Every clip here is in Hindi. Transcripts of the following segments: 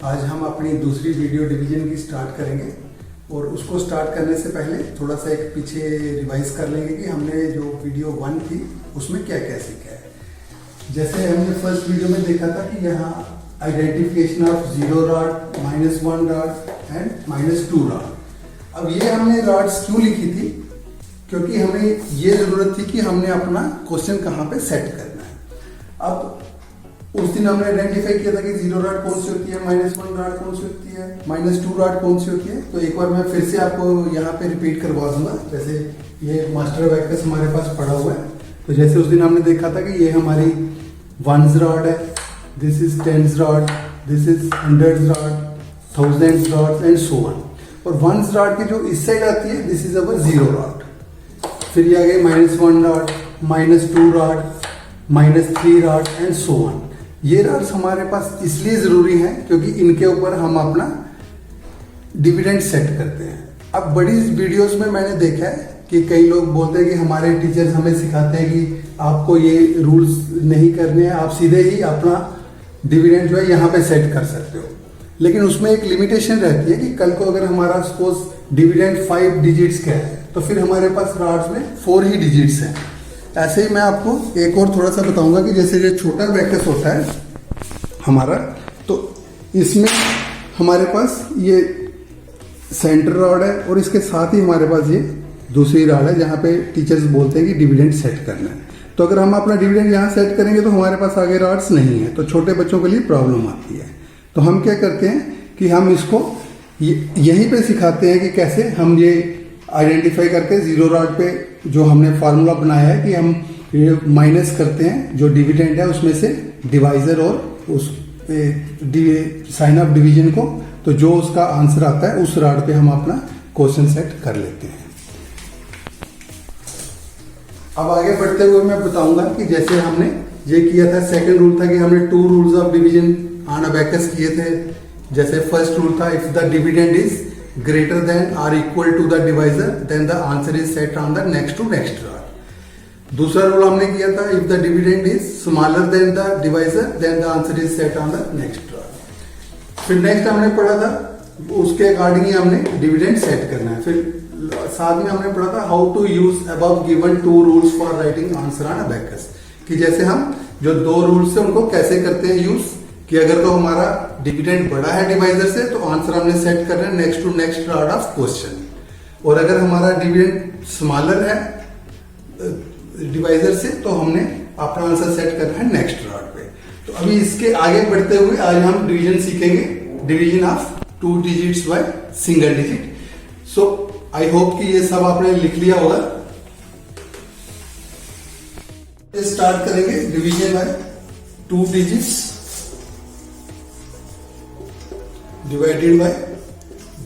आज हम अपनी दूसरी वीडियो डिवीजन की स्टार्ट करेंगे और उसको स्टार्ट करने से पहले थोड़ा सा एक पीछे रिवाइज कर लेंगे कि हमने जो वीडियो 1 थी उसमें क्या क्या सीखा है। जैसे हमने फर्स्ट वीडियो में देखा था कि यहाँ identification of 0 rod, -1 rod and -2 rod. अब ये हमने रॉड्स क्यों लिखी थी? क्योंकि हमें ये जरूरत थी कि हमने अपना क्वेश्चन कहाँ पे सेट करना है। अब उस दिन हमने आइडेंटिफाई किया था कि 0 रॉड कौन सी होती है, -1 रॉड कौन सी होती है, -2 रॉड कौन सी होती है। तो एक बार मैं फिर से आपको यहाँ पे रिपीट करवा दूंगा। जैसे ये मास्टर अबैकस हमारे पास पड़ा हुआ है, तो जैसे उस दिन हमने देखा था कि ये हमारी 1s रॉड है, this is 10s rod, this is 100s rod, 1000s rod and so on. और 1s रॉड की जो इस साइड आती है, दिस इज अवर 0 रॉड। फिर ये आ गए -1 rod, -2 rod, -3 rod and so on. ये रॉड्स हमारे पास इसलिए जरूरी हैं क्योंकि इनके ऊपर हम अपना डिविडेंड सेट करते हैं। अब बड़ी वीडियोस में मैंने देखा है कि कई लोग बोलते हैं कि हमारे टीचर्स हमें सिखाते हैं कि आपको ये रूल्स नहीं करने हैं, आप सीधे ही अपना डिविडेंड जो है यहाँ पे सेट कर सकते हो। लेकिन उसमें एक लिमिटेशन रहती है कि कल को अगर हमारा सपोज डिविडेंड 5 डिजिट्स का है तो फिर हमारे पास रॉड्स में 4 ही डिजिट्स हैं। ऐसे ही मैं आपको एक और थोड़ा सा बताऊंगा कि जैसे जो छोटा अबैकस होता है हमारा, तो इसमें हमारे पास ये सेंटर रॉड है और इसके साथ ही हमारे पास ये दूसरी रॉड है जहाँ पे टीचर्स बोलते हैं कि डिविडेंड सेट करना है। तो अगर हम अपना डिविडेंड यहाँ सेट करेंगे तो हमारे पास आगे रॉड्स नहीं है, तो छोटे बच्चों के लिए प्रॉब्लम आती है। तो हम क्या करते हैं कि हम इसको यहीं पे सिखाते हैं कि कैसे हम ये आइडेंटिफाई करके 0 रॉड पे जो हमने फार्मूला बनाया है कि हम ये माइनस करते हैं जो डिविडेंड है उसमें से डिवाइजर और उस साइन ऑफ डिवीजन को, तो जो उसका आंसर आता है उस रॉड पे हम अपना क्वेश्चन सेट कर लेते हैं। अब आगे बढ़ते हुए मैं बताऊंगा कि जैसे हमने ये किया था, सेकंड रूल था कि हमने 2 rules of division on abacus किए थे। जैसे फर्स्ट रूल था, if the dividend is greater than or equal to the divisor then the answer is set on the next to next rod। दूसरा रूल हमने किया था, if the dividend is smaller than the divisor then the answer is set on the next rod। फिर नेक्स्ट हमने पढ़ा था उसके अकॉर्डिंग ही हमने डिविडेंड सेट करना है। फिर साथ में हमने पढ़ा था how to use above given 2 rules for writing answer on abacus, कि जैसे हम जो 2 रूल्स है उनको कैसे करते हैं यूज, कि अगर तो हमारा डिविडेंड बड़ा है डिवाइजर से तो आंसर हमने सेट करना है next to next rod of question, और अगर हमारा डिविडेंड स्मॉलर है डिवाइजर से तो हमने अपना आंसर सेट करना है नेक्स्ट रॉड पे। तो अभी इसके आगे बढ़ते हुए आज हम डिवीजन सीखेंगे, division of 2 digits bye single digit. So I hope कि ये सब आपने लिख लिया होगा। स्टार्ट करेंगे division bye 2 digits divided bye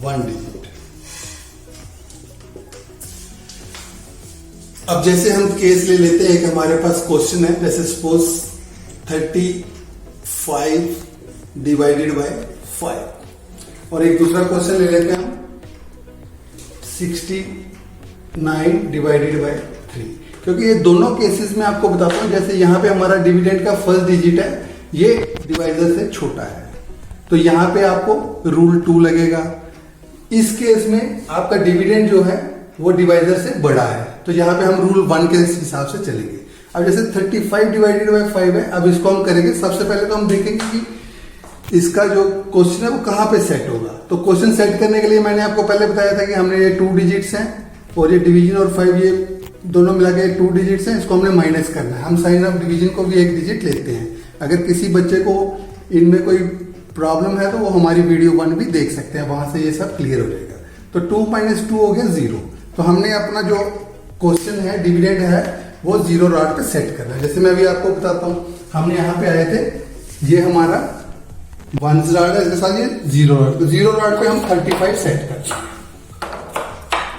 1 digit. अब जैसे हम केस ले लेते हैं, एक हमारे पास क्वेश्चन है, जैसे सपोज 35 डिवाइडेड बाय 5, और एक दूसरा क्वेश्चन ले लेते हैं हम 69 डिवाइडेड बाय 3। क्योंकि ये दोनों केसेस में आपको बताता हूं, जैसे यहां पे हमारा डिविडेंड का फर्स्ट डिजिट है, ये डिवाइजर से छोटा है, तो यहां पे आपको रूल 2 लगेगा। इस केस में आपका डिविडेंड जो है वो डिवाइजर से बड़ा है, तो यहां पे हम रूल 1 के हिसाब से चलेंगे। अब जैसे 35 डिवाइडेड बाय 5 है, अब इसको हम करेंगे। सबसे पहले तो हम देखेंगे कि इसका जो क्वेश्चन है वो कहां पे सेट होगा। तो क्वेश्चन सेट करने के लिए मैंने आपको पहले बताया था कि हमने ये 2 डिजिट्स हैं और ये डिवीजन और 5 ये दोनों मिला के 2 डिजिट्स हैं, इसको हमने माइनस करना है। हम साइन ऑफ डिवीजन को भी 1 डिजिट लेते हैं। अगर किसी बच्चे को इनमें कोई प्रॉब्लम है तो वो हमारी वीडियो 1 भी देख सकते हैं, वहां से ये सब क्लियर हो जाएगा। तो 2 - 2 हो गया 0। तो हमने अपना जो क्वेश्चन है डिविडेंड है वो 0 रॉड पे सेट करना है। जैसे मैं अभी आपको बताता हूं, हमने यहाँ पे आए थे, ये हमारा 1s रॉड है, इसके साथ ये 0 रॉड, तो 0 रॉड पे हम 35 सेट करते हैं।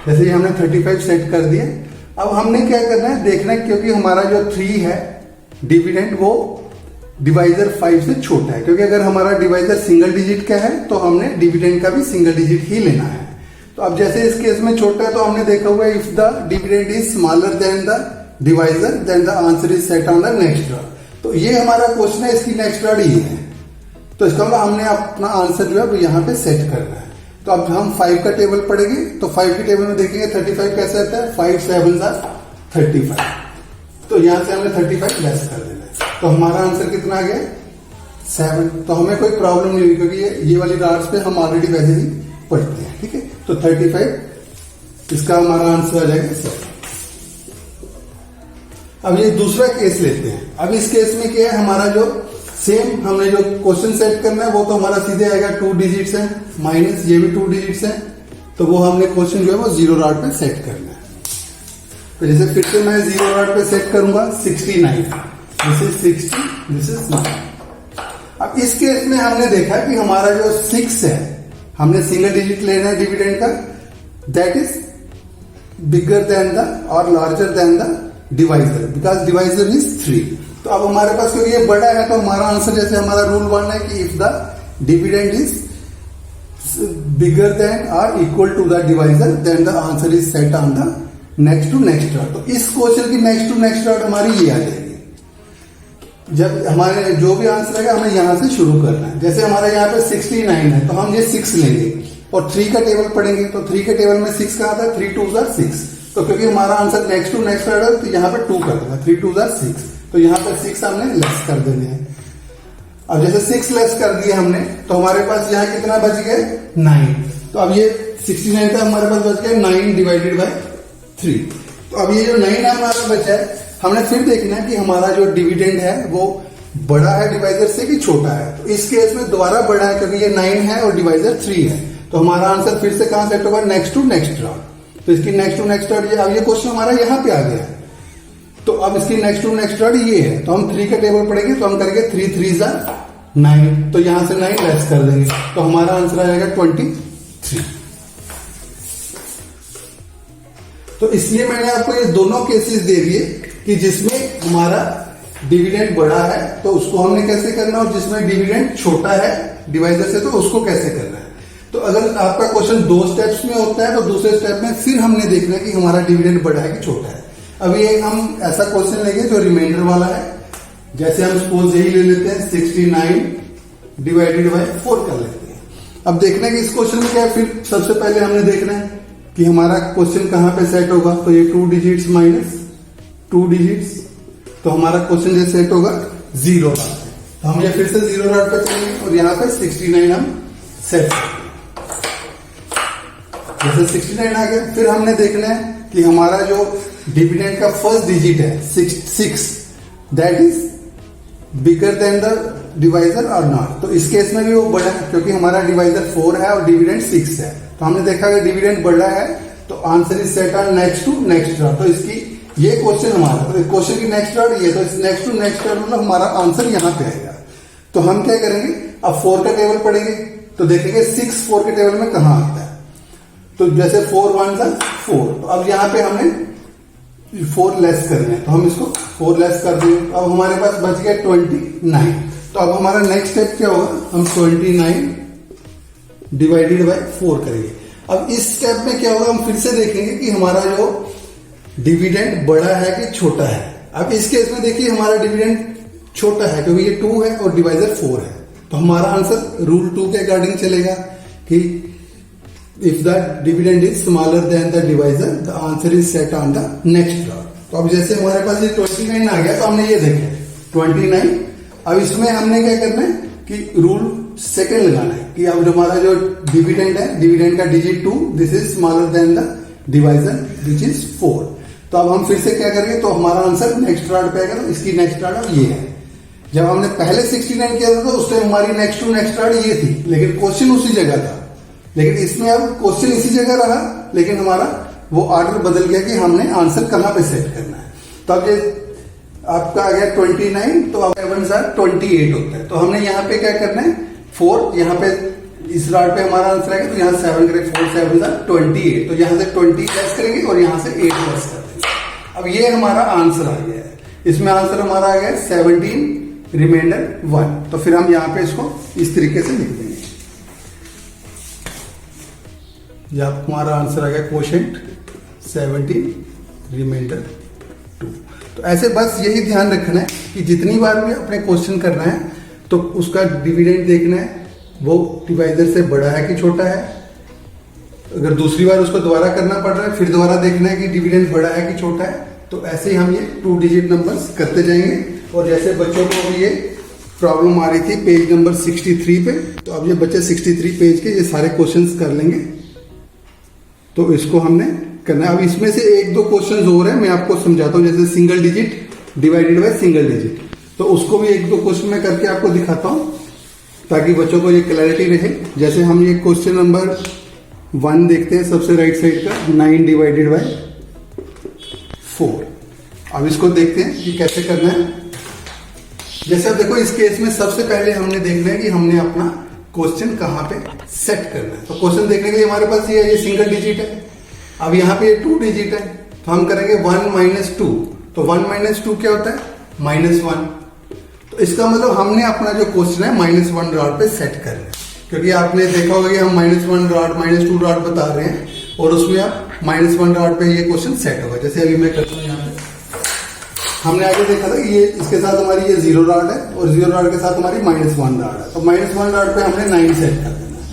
जैसे हमने 35 सेट कर दिए। अब हमने क्या करना है, देखना है, क्योंकि हमारा जो 3 है डिविडेंड वो डिवाइजर 5 से छोटा है, क्योंकि अगर हमारा डिवाइजर सिंगल डिजिट का है तो हमने डिविडेंड का भी सिंगल डिजिट ही लेना है। तो अब जैसे इस केस में छोटा है तो हमने देखा हुआ है, if the dividend is smaller than the divisor then the answer is set on the next rod. तो ये हमारा क्वेश्चन है, इसकी नेक्स्ट रॉड ये है। तो इसका मतलब हमने अपना आंसर जो है वो यहाँ पे सेट करना है। तो अब हम 5 का टेबल पढ़ेंगे, तो 5 के टेबल में देखेंगे 35 कैसे आता है, 5 7 35। तो यहां से हमें 35 लेस कर देना है, तो हमारा आंसर कितना आ गया 7। तो हमें कोई प्रॉब्लम नहीं हुई क्योंकि ये वाली रार्स पे हम ऑलरेडी वैसे ही पढ़ते हैं, ठीक है। तो 35 इसका हमारा आंसर आ जाएगा 7। अब ये दूसरा केस लेते हैं। अब इस केस में क्या है, हमारा जो सेम हमने जो क्वेश्चन सेट करना है वो तो हमारा सीधे आएगा 2 डिजिट्स है, माइनस ये भी 2 डिजिट्स है, तो वो हमने क्वेश्चन जो है वो 0 रॉड पे सेट करना है। तो जैसे फिर से मैं 0 रॉड पे सेट करूंगा 69, दिस इज 60, दिस इज 9। अब इस केस में हमने देखा कि हमारा जो 6 है, हमने सिंगल डिजिट लेना है डिविडेंड का, that is bigger than the और larger than the divisor, because divisor is 3। तो अब हमारे पास क्योंकि ये बड़ा है तो हमारा आंसर, जैसे हमारा रूल 1 है कि if the dividend is bigger than or equal to the divisor then the answer is set on the next to next rod. तो इस क्वेश्चन की नेक्स्ट टू नेक्स्ट रॉड हमारी ये आ जाएगी। जब हमारे जो भी आंसर आएगा हमें यहां से शुरू करना है। जैसे हमारे यहाँ पे 69 है तो हम ये 6 लेंगे और 3 का टेबल पढ़ेंगे, तो 3 के टेबल में 6 कहा था, 3 2 6। तो क्योंकि हमारा answer next to next rod है तो यहाँ पे 2 कर देना, 3 2 6। तो यहाँ पे 6 हमने लेस कर देने हैं। अब जैसे 6 लेस कर दिए हमने तो हमारे पास यहाँ कितना बच गया 9। तो अब ये 69 का हमारे पास बच गया 9 डिवाइडेड बाय 3। तो अब ये जो 9 हमारा बचा है, हमने फिर देखना है कि हमारा जो डिविडेंड है वो बड़ा है डिवाइजर से कि छोटा है। तो इस केस में दोबारा बड़ा है क्योंकि ये 9 है और डिवाइजर 3 है, तो हमारा आंसर फिर से कहां सेट होगा, नेक्स्ट टू नेक्स्ट रॉड। तो इसकी नेक्स्ट टू नेक्स्ट रॉड, अब ये क्वेश्चन हमारा यहाँ पे आ गया है, तो अब इसकी नेक्स्ट टू नेक्स्ट रॉड ये है। तो हम 3 का टेबल पढ़ेंगे तो हम करेंगे 3 3 9, तो यहां से 9 लेस कर देंगे, तो हमारा आंसर आ जाएगा 23। तो इसलिए मैंने आपको ये दोनों केसेस दे दिए कि जिसमें हमारा डिविडेंड बड़ा है तो उसको हमने कैसे करना, और जिसमें डिविडेंड छोटा है डिवाइजर से तो उसको कैसे करना है। तो अगर आपका क्वेश्चन 2 स्टेप्स में होता है तो दूसरे स्टेप में फिर हमने देखना है कि हमारा डिविडेंड बड़ा है कि छोटा है। अभी एक हम ऐसा क्वेश्चन लेंगे जो रिमाइंडर वाला है। जैसे हम सपोज यही ले लेते हैं 69 डिवाइडेड बाय 4 कर लेते हैं। अब देखना है कि इस क्वेश्चन में क्या है। फिर सबसे पहले हमने देखना है कि हमारा क्वेश्चन कहां पे सेट होगा, तो ये 2 डिजिट्स माइनस 2 डिजिट्स, तो हमारा क्वेश्चन जो सेट होगा 0 रॉड पे। तो हम ये फिर से 0 रॉड पे चलेंगे और यहाँ पे 69 हम सेट करेंगे। जैसे 69 आ गया, फिर हमने देखना है कि हमारा जो डिविडेंड का फर्स्ट डिजिट है 6, that is bigger than the divisor और नॉट। तो इस केस में भी वो बड़ा है क्योंकि हमारा डिवाइजर 4 है और डिविडेंड 6 है। तो हमने देखा कि डिविडेंड बड़ा है तो answer is set on next to next rod. तो इसकी ये क्वेश्चन हमारा, तो क्वेश्चन की नेक्स्ट रॉड ये, तो इस नेक्स्ट टू नेक्स्ट रॉड मतलब हमारा आंसर यहाँ पे आएगा। तो हम क्या करेंगे, अब 4 का टेबल पढ़ेंगे तो देखेंगे 6 4 के टेबल में कहां आता है। तो जैसे 4 1 4, तो अब यहाँ पे हमने 4 लेस करना है, तो हम इसको 4 लेस कर देंगे। अब हमारे पास बच गया 29। तो अब हमारा नेक्स्ट स्टेप क्या होगा, हम 29 डिवाइडेड बाय 4 करेंगे। अब इस स्टेप में क्या होगा, हम फिर से देखेंगे कि हमारा जो डिविडेंड बड़ा है कि छोटा है। अब इस केस में देखिए हमारा डिविडेंड छोटा है क्योंकि ये 2 है और डिवाइजर 4 है। तो हमारा आंसर रूल 2 के अकॉर्डिंग चलेगा कि if the dividend is smaller than the divisor the answer is set on the next rod. तो अब जैसे हमारे पास ये 29 आ गया तो हमने ये देखा 29। अब इसमें हमने क्या करना है कि रूल सेकंड लगाना है कि अब हमारा जो डिविडेंड है, डिविडेंड का digit 2, this is smaller than the divisor which is 4। तो अब हम फिर से क्या करेंगे, तो हमारा आंसर नेक्स्ट रॉड पे आएगा। तो इसकी नेक्स्ट रॉड ये है। जब हमने पहले 69 किया था तो उस टाइम हमारी नेक्स्ट टू नेक्स्ट रॉड ये थी, लेकिन क्वेश्चन उसी जगह था। लेकिन इसमें अब क्वेश्चन इसी जगह रहा, लेकिन हमारा वो ऑर्डर बदल गया कि हमने आंसर कहां पे सेट करना है। तो अब ये आपका आ गया 29, तो अब 7 28 होता है। तो हमने यहाँ पे क्या करना है, 4 यहाँ पे इस रॉड पे हमारा आंसर आएगा तो यहाँ 7 करेंगे, 4 7 28। तो यहाँ से 20 लेस करेंगे और यहाँ से 8 लेस कर देंगे। अब ये हमारा आंसर आ गया है। इसमें आंसर हमारा आ गया 17 रिमाइंडर 1। तो फिर हम यहाँ पे इसको इस तरीके से लिख देंगे। यह हमारा आंसर आ गया क्वोशिएंट 17 रिमाइंडर 2। तो ऐसे बस यही ध्यान रखना है कि जितनी बार भी अपने क्वेश्चन करना है तो उसका डिविडेंड देखना है वो डिवाइजर से बड़ा है कि छोटा है। अगर दूसरी बार उसको दोबारा करना पड़ रहा है, फिर दोबारा देखना है कि डिविडेंड बड़ा है कि छोटा है। तो ऐसे ही हम ये 2 डिजिट नंबर्स करते जाएंगे। और जैसे बच्चों को ये प्रॉब्लम आ रही थी पेज नंबर 63 पे, तो अब ये बच्चे 63 पेज के ये सारे क्वेश्चंस कर लेंगे। तो इसको हमने करना है। अब इसमें से 1-2 क्वेश्चंस और हैं, मैं आपको समझाता हूँ। जैसे single digit divided by single digit, तो उसको भी 1-2 क्वेश्चन मैं करके आपको दिखाता हूँ ताकि बच्चों को ये क्लैरिटी रहे। जैसे हम ये क्वेश्चन नंबर 1 देखते हैं, सबसे राइट साइड का, 9 डिवाइडेड बाय 4। अब इसको देखते हैं कि कैसे करना है। जैसे अब देखो, इस केस में सबसे पहले हमने देखना है कि हमने अपना क्वेश्चन कहाँ पे सेट करना है। तो क्वेश्चन देखने के लिए हमारे पास ये सिंगल डिजिट है। अब यहाँ पे ये 2 डिजिट है, तो हम करेंगे 1 - 2। तो 1 - 2 क्या होता है? -1। तो इसका मतलब हमने अपना जो क्वेश्चन है -1 रॉड पे सेट करना है। क्योंकि आपने देखा होगा कि हम -1 रॉड -2 रॉड बता रहे हैं और उसमें आप -1 रॉड पे ये क्वेश्चन सेट होगा। जैसे अभी मैं करता हूँ, यहाँ पे हमने आगे देखा था कि ये इसके साथ हमारी ये 0 रॉड है और 0 रॉड के साथ हमारी -1 रॉड है। तो -1 रॉड पे हमने 9 सेट कर देना है।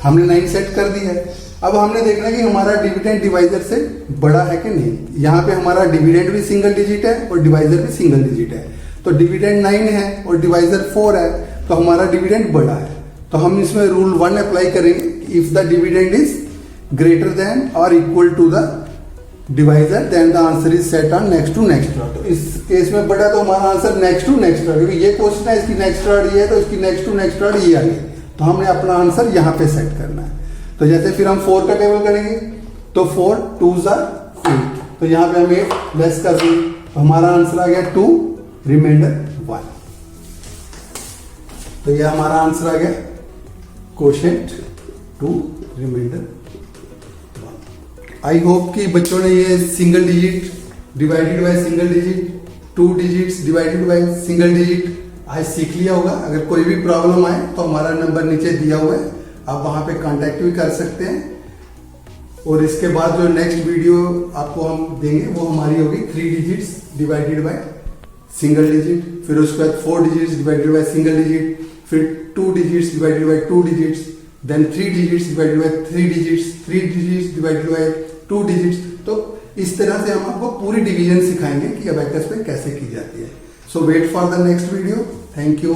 हमने 9 सेट कर दिया है। अब हमने देखना है कि हमारा डिविडेंड डिवाइजर से बड़ा है कि नहीं। यहाँ पे हमारा डिविडेंड भी सिंगल डिजिट है और डिवाइजर भी सिंगल डिजिट है। तो डिविडेंड 9 है और डिवाइजर 4 है, तो हमारा डिविडेंड बड़ा है। तो हम इसमें रूल 1 अप्लाई करेंगे। If the dividend is greater than or equal to the divisor then the answer is set on next to next rod. तो इस केस में बड़ा, तो हमारा answer next to next rod, क्योंकि ये क्वेश्चन है, इसकी नेक्स्ट रॉड ये है, तो इसकी नेक्स्ट टू नेक्स्ट रॉड ये आ गई। तो हमने अपना आंसर यहाँ पे सेट करना है। तो जैसे फिर हम 4 का टेबल करेंगे, तो 4 2s are 8, तो यहाँ पे हम 8 लेस कर देंगे, तो हमारा आंसर आ गया 2 रिमाइंडर 1। तो ये हमारा आंसर आ गया क्वोशिएंट 2 रिमाइंडर 1। आई होप कि बच्चों ने ये single digit divided by single digit, 2 digits divided by single digit आज सीख लिया होगा। अगर कोई भी प्रॉब्लम आए तो हमारा नंबर नीचे दिया हुआ है, आप वहां पे कांटेक्ट भी कर सकते हैं। और इसके बाद जो नेक्स्ट वीडियो आपको हम देंगे वो हमारी होगी 3 digits divided by single digit, फिर उसके बाद 4 digits divided by single digit, फिर 2 digits divided by 2 digits, then 3 digits divided by 3 digits, 3 digits divided by 2 digits. तो इस तरह से हम आपको पूरी डिवीजन सिखाएंगे कि अबैकस पे कैसे की जाती है। So wait for the next video. Thank you.